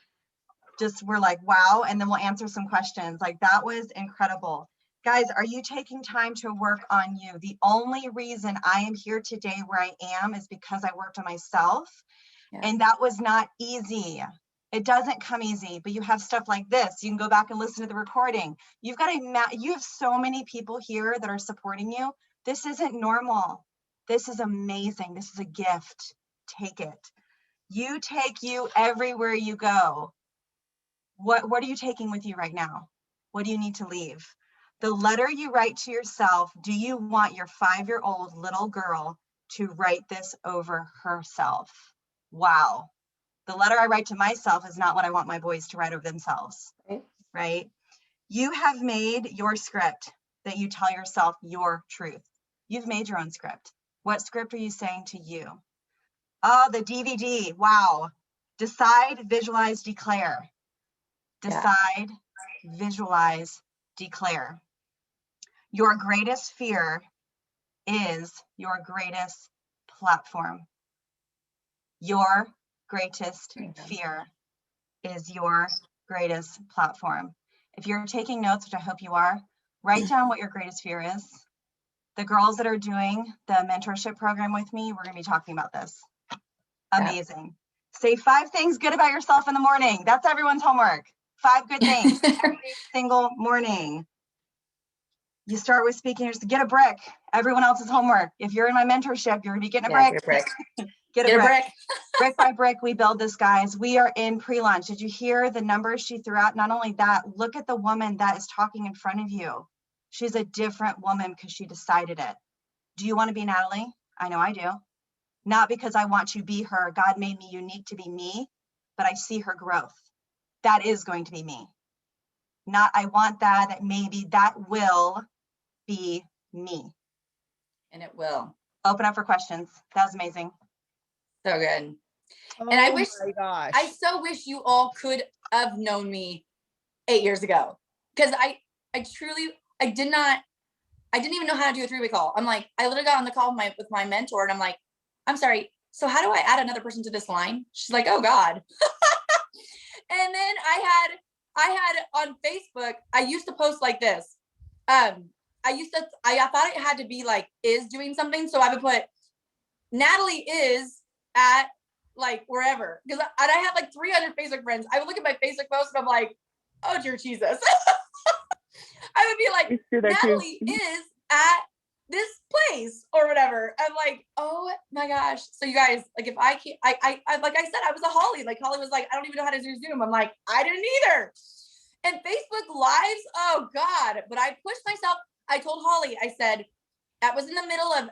were like, wow. And then we'll answer some questions. Like, that was incredible. Guys, are you taking time to work on you? The only reason I am here today where I am is because I worked on myself. Yeah. And that was not easy. It doesn't come easy, but you have stuff like this. You can go back and listen to the recording. You have so many people here that are supporting you. This isn't normal. This is amazing. This is a gift. Take it. You take you everywhere you go. What are you taking with you right now? What do you need to leave? The letter you write to yourself, do you want your 5-year-old little girl to write this over herself? Wow. The letter I write to myself is not what I want my boys to write over themselves, right? You have made your script that you tell yourself your truth. You've made your own script. What script are you saying to you? Oh, the DVD. Wow. Decide, visualize, declare. Decide, visualize, declare. Your greatest fear is your greatest platform. Your greatest fear is your greatest platform. If you're taking notes, which I hope you are, write down what your greatest fear is. The girls that are doing the mentorship program with me, we're going to be talking about this. Amazing. Say 5 things good about yourself in the morning. That's everyone's homework. 5 good things every single morning. You start with speaking, just get a brick. Everyone else's homework. If you're in my mentorship, you're going to be getting a brick. Get a brick. Brick by brick, we build this, guys. We are in pre-launch. Did you hear the numbers she threw out? Not only that, look at the woman that is talking in front of you. She's a different woman because she decided it. Do you want to be Natalie? I know I do. Not because I want to be her. God made me unique to be me, but I see her growth. That is going to be me. Not I want that maybe that will be me. And it will. Open up for questions. That was amazing. So good. Oh, and I wish, my gosh. I so wish you all could have known me 8 years ago. Because I didn't even know how to do a 3-way call. I'm like, I literally got on the call with my mentor and I'm like, I'm sorry, so how do I add another person to this line? She's like, oh God. And then I had on Facebook, I used to post like this. I thought it had to be like, is doing something. So I would put Natalie is at like wherever. Because I have like 300 Facebook friends. I would look at my Facebook post and I'm like, oh dear Jesus. I would be like, Natalie is at this place or whatever. I'm like, oh my gosh. So you guys, like if I can't, I like I said, I was a Holly. Like Holly was like, I don't even know how to do Zoom. I'm like, I didn't either. And Facebook Lives, oh God. But I pushed myself. I told Holly, I said, that was in the middle of,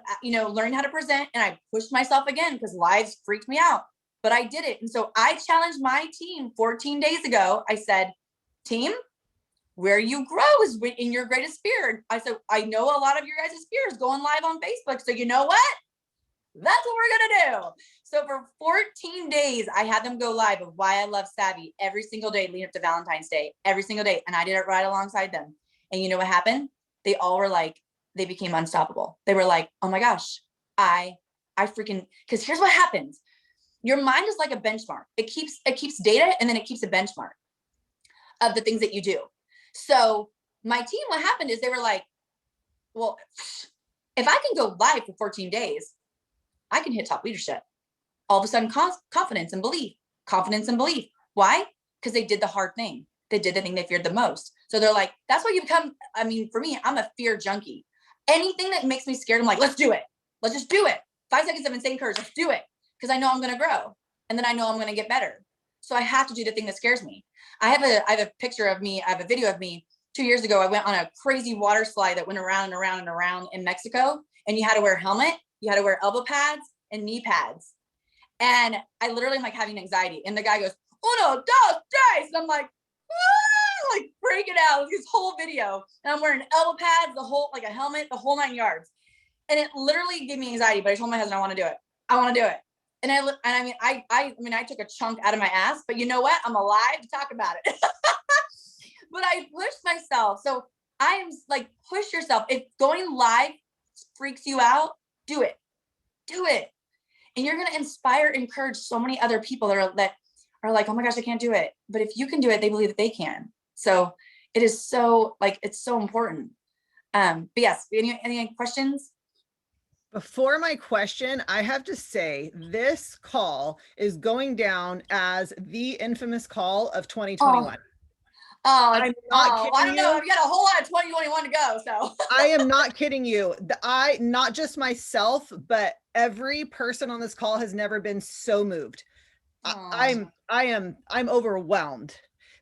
learning how to present. And I pushed myself again because lives freaked me out. But I did it. And so I challenged my team 14 days ago. I said, team, where you grow is in your greatest fear. I said, I know a lot of your guys' fear is going live on Facebook. So you know what? That's what we're going to do. So for 14 days, I had them go live of why I love Savvy every single day leading up to Valentine's Day, every single day. And I did it right alongside them. And you know what happened? They all were like, they became unstoppable. They were like, oh my gosh, I freaking, because here's what happens. Your mind is like a benchmark. It keeps data and then it keeps a benchmark of the things that you do. So my team, what happened is they were like, well, if I can go live for 14 days, I can hit top leadership. All of a sudden, confidence and belief. Why? Because they did the hard thing. They did the thing they feared the most. So they're like, that's why you become, for me, I'm a fear junkie. Anything that makes me scared, I'm like, let's do it. Let's just do it. 5 seconds of insane courage. Let's do it. Because I know I'm going to grow. And then I know I'm going to get better. So I have to do the thing that scares me. I have a picture of me. I have a video of me 2 years ago. I went on a crazy water slide that went around and around and around in Mexico. And you had to wear a helmet. You had to wear elbow pads and knee pads. And I literally am like having anxiety. And the guy goes, uno, dos, tres. And I'm like, ah, like breaking out this whole video. And I'm wearing elbow pads, the whole, like a helmet, the whole 9 yards. And it literally gave me anxiety, but I told my husband, I want to do it. I want to do it. And I took a chunk out of my ass, but you know what? I'm alive to talk about it. But I pushed myself. So I'm like, push yourself. If going live freaks you out, do it. Do it. And you're going to inspire, encourage so many other people that are like, oh my gosh, I can't do it. But if you can do it, they believe that they can. So it is so like, it's so important. But yes, any questions? Before my question, I have to say this call is going down as the infamous call of 2021. I'm not kidding I don't know. you. I've got a whole lot of 2021 to go. So I am not kidding you. Not just myself, but every person on this call has never been so moved. I'm overwhelmed.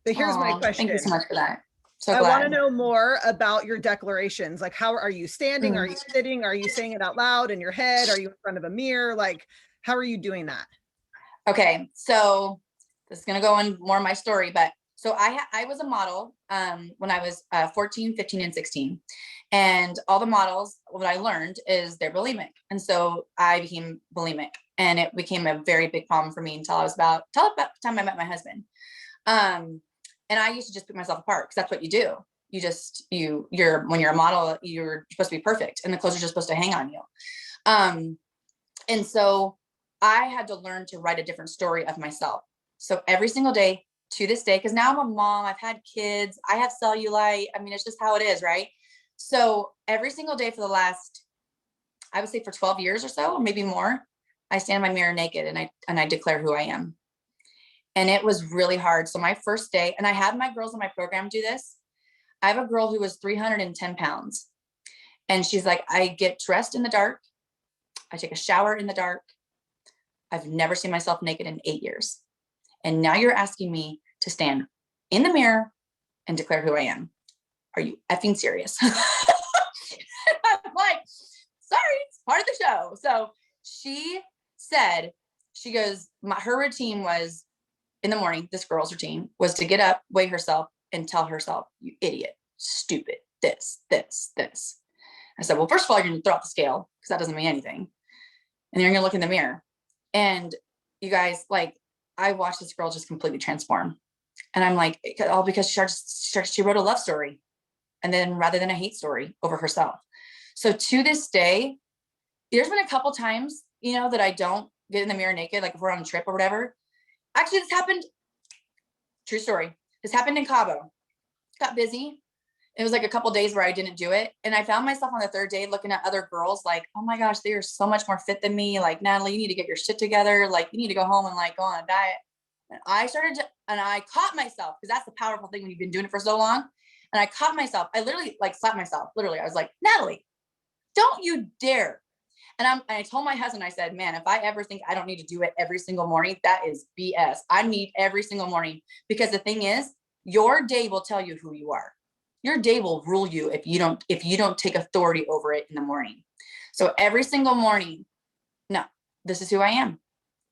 But here's my question. Thank you so much for that. So I glad. want to know more about your declarations. Like, how are you standing? Are you sitting? Are you saying it out loud in your head? Are you in front of a mirror? Like, how are you doing that? Okay, so this is gonna go on more of my story, but so I was a model when I was 14, 15, and 16. And all the models, what I learned is they're bulimic. And so I became bulimic, and it became a very big problem for me until about the time I met my husband. And I used to just pick myself apart because that's what you do. When you're a model, you're supposed to be perfect, and the clothes are just supposed to hang on you. And so I had to learn to write a different story of myself. So every single day to this day, because now I'm a mom, I've had kids, I have cellulite. I mean, it's just how it is, right? So every single day for the last, I would say for 12 years or so, or maybe more, I stand in my mirror naked and I declare who I am. And it was really hard. So my first day, and I had my girls in my program do this. I have a girl who was 310 pounds. And she's like, I get dressed in the dark. I take a shower in the dark. I've never seen myself naked in 8 years. And now you're asking me to stand in the mirror and declare who I am. Are you effing serious? I'm like, sorry, it's part of the show. So she said, she goes, her routine was in the morning, this girl's routine was to get up, weigh herself, and tell herself, you idiot, stupid, this. I said, well, first of all, you're going to throw out the scale because that doesn't mean anything. And then you're going to look in the mirror. And you guys, like, I watched this girl just completely transform. And I'm like, all because she wrote a love story, and then rather than a hate story over herself. So to this day, there's been a couple times, that I don't get in the mirror naked, like if we're on a trip or whatever. Actually, this happened, true story. This happened in Cabo. Got busy. It was like a couple days where I didn't do it. And I found myself on the third day looking at other girls like, oh my gosh, they are so much more fit than me. Like, Natalie, you need to get your shit together. Like, you need to go home and like go on a diet. And I caught myself, because that's the powerful thing when you've been doing it for so long. And I caught myself. I literally like slapped myself. Literally, I was like, Natalie, don't you dare. And I told my husband, I said, man, if I ever think I don't need to do it every single morning, that is BS. I need every single morning, because the thing is, your day will tell you who you are. Your day will rule you if you don't take authority over it in the morning. So every single morning, no, this is who I am.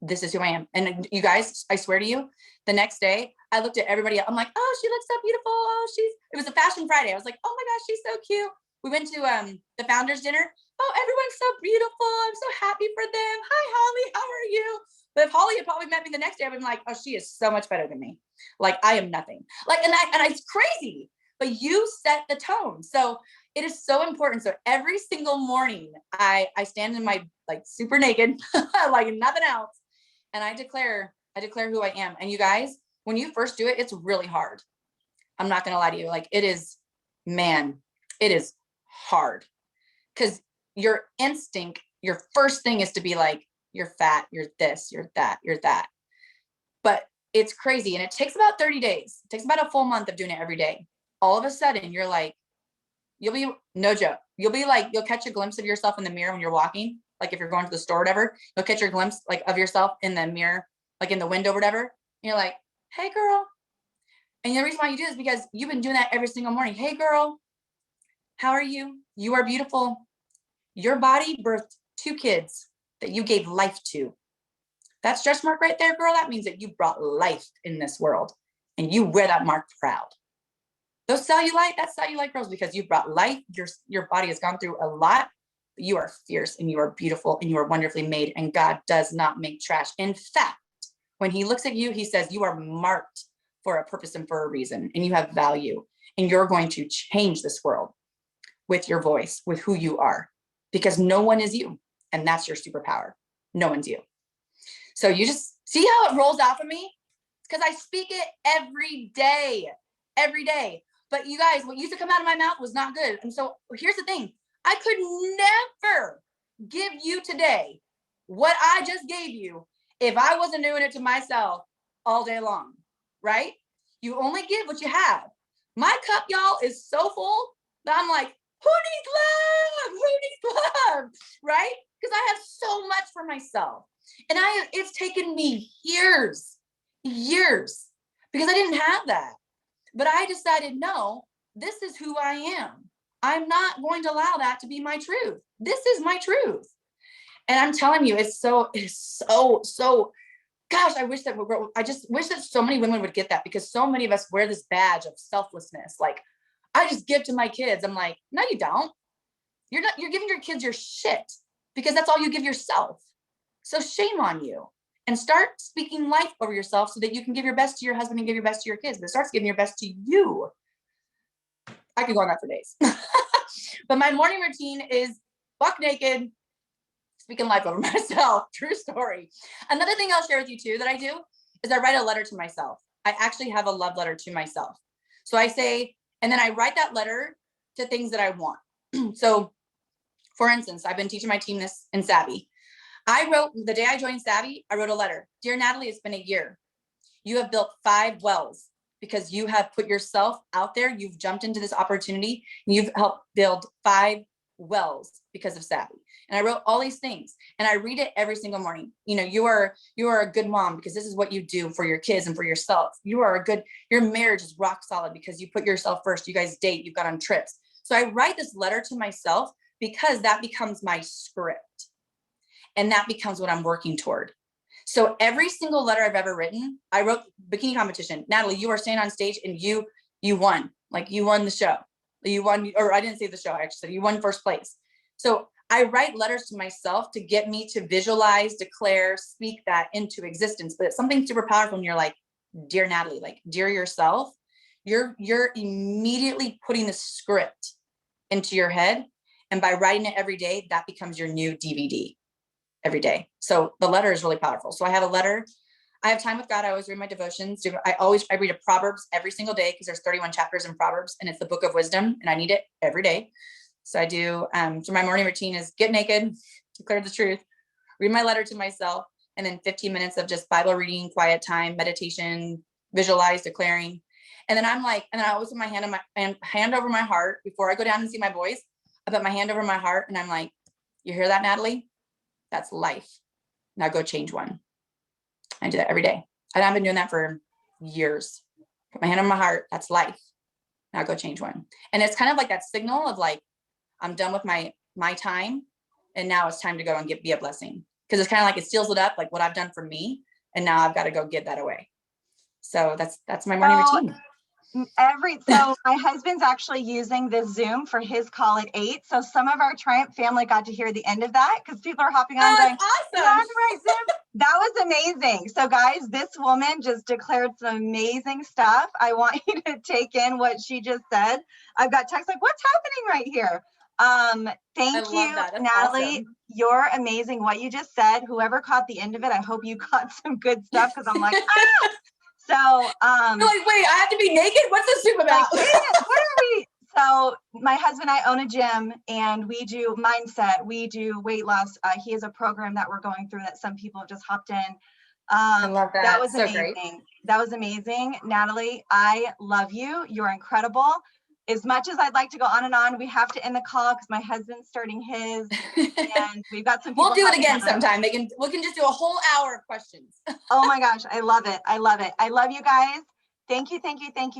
This is who I am. And you guys, I swear to you, the next day I looked at everybody else. I'm like, oh, she looks so beautiful. Oh, it was a fashion Friday. I was like, oh my gosh, she's so cute. We went to the founders dinner. Oh, everyone's so beautiful. I'm so happy for them. Hi, Holly, how are you? But if Holly had probably met me the next day, I'd been like, oh, she is so much better than me. Like, I am nothing. Like, and it's crazy, but you set the tone. So it is so important. So every single morning I stand in my like super naked, like nothing else. And I declare who I am. And you guys, when you first do it, it's really hard. I'm not going to lie to you. Like, it is hard, because your instinct, your first thing is to be like, you're fat, you're this, you're that, you're that. But it's crazy. And it takes about 30 days. It takes about a full month of doing it every day. All of a sudden you're like, you'll be, no joke, you'll be like, you'll catch a glimpse of yourself in the mirror when you're walking, like if you're going to the store or whatever, you'll catch your glimpse like of yourself in the mirror, like in the window or whatever. And you're like, hey girl. And the reason why you do this is because you've been doing that every single morning. Hey girl, how are you? You are beautiful. Your body birthed 2 kids that you gave life to. That stretch mark right there, girl, that means that you brought life in this world and you wear that mark proud. Those cellulite, that's cellulite girls because you brought life. Your body has gone through a lot, but you are fierce and you are beautiful and you are wonderfully made, and God does not make trash. In fact, when he looks at you, he says you are marked for a purpose and for a reason, and you have value, and you're going to change this world with your voice, with who you are, because no one is you, and that's your superpower. No one's you. So you just see how it rolls out for me? Because I speak it every day. But you guys, what used to come out of my mouth was not good. And so here's the thing. I could never give you today what I just gave you if I wasn't doing it to myself all day long, right? You only give what you have. My cup, y'all, is so full that I'm like, who needs love? Who needs love? Right? Because I have so much for myself. And it's taken me years, because I didn't have that. But I decided, no, this is who I am. I'm not going to allow that to be my truth. This is my truth. And I'm telling you, it's so, gosh, I just wish that so many women would get that, because so many of us wear this badge of selflessness. Like, I just give to my kids. I'm like, no, you don't. You're giving your kids your shit because that's all you give yourself. So shame on you. And start speaking life over yourself so that you can give your best to your husband and give your best to your kids, but it starts giving your best to you. I could go on that for days. But my morning routine is buck naked, speaking life over myself. True story. Another thing I'll share with you too that I do is I write a letter to myself. I actually have a love letter to myself. So I say, and then I write that letter to things that I want. So for instance, I've been teaching my team this in Savvy. I wrote, the day I joined Savvy, I wrote a letter. Dear Natalie, it's been a year. You have built 5 wells because you have put yourself out there. You've jumped into this opportunity and you've helped build 5 wells because of Savvy. And I wrote all these things and I read it every single morning. You know, you are a good mom because this is what you do for your kids and for yourself. Your marriage is rock solid because you put yourself first. You guys date, you've gone on trips. So I write this letter to myself because that becomes my script. And that becomes what I'm working toward. So every single letter I've ever written, I wrote bikini competition. Natalie, you are standing on stage and you won. Like, you won the show. You won, or I didn't say the show, I actually said you won first place. So I write letters to myself to get me to visualize, declare, speak that into existence. But it's something super powerful when you're like, dear Natalie, like, dear yourself, you're immediately putting the script into your head. And by writing it every day, that becomes your new DVD. Every day. So the letter is really powerful. So I have a letter. I have time with God. I always read my devotions. I read a Proverbs every single day because there's 31 chapters in Proverbs and it's the book of wisdom and I need it every day. So I do. So my morning routine is get naked, declare the truth, read my letter to myself, and then 15 minutes of just Bible reading, quiet time, meditation, visualize, declaring. And then I'm like, and then I always put my hand over my heart before I go down and see my boys. I put my hand over my heart and I'm like, you hear that, Natalie? That's life. Now go change one. I do that every day. And I've been doing that for years. Put my hand on my heart. That's life. Now go change one. And it's kind of like that signal of like, I'm done with my time. And now it's time to go and be a blessing. Because it's kind of like it seals it up, like what I've done for me. And now I've got to go give that away. So that's my morning routine. So my husband's actually using this Zoom for his call at 8. So some of our Triumph family got to hear the end of that because people are hopping on going, awesome. That was amazing. So guys, this woman just declared some amazing stuff. I want you to take in what she just said. I've got text like, what's happening right here? Thank you, Natalie. Awesome. You're amazing. What you just said, whoever caught the end of it, I hope you caught some good stuff because I'm like, ah! So, you're like, wait, I have to be naked? What's this Zoom about? Like, what are we? So my husband and I own a gym and we do mindset, we do weight loss. He has a program that we're going through that some people have just hopped in. I love that. That was so amazing. Great. That was amazing. Natalie, I love you. You're incredible. as much as I'd like to go on, we have to end the call because my husband's starting his, and we've got some. We'll do it coming again on. sometime. We can just do a whole hour of questions. Oh my gosh, I love it. I love it. I love you guys. Thank you,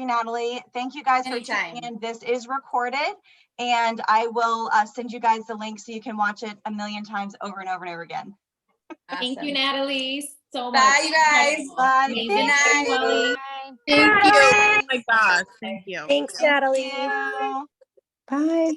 Natalie. Thank you guys for tuning in. This is recorded, and I will send you guys the link so you can watch it a million times over and over and over again. Awesome. Thank you, Natalie, so much. Bye, you guys. Bye. Amazing. Good night. Molly. Thank you. Oh my gosh. Thank you. Thanks, Thank Natalie. you. Bye.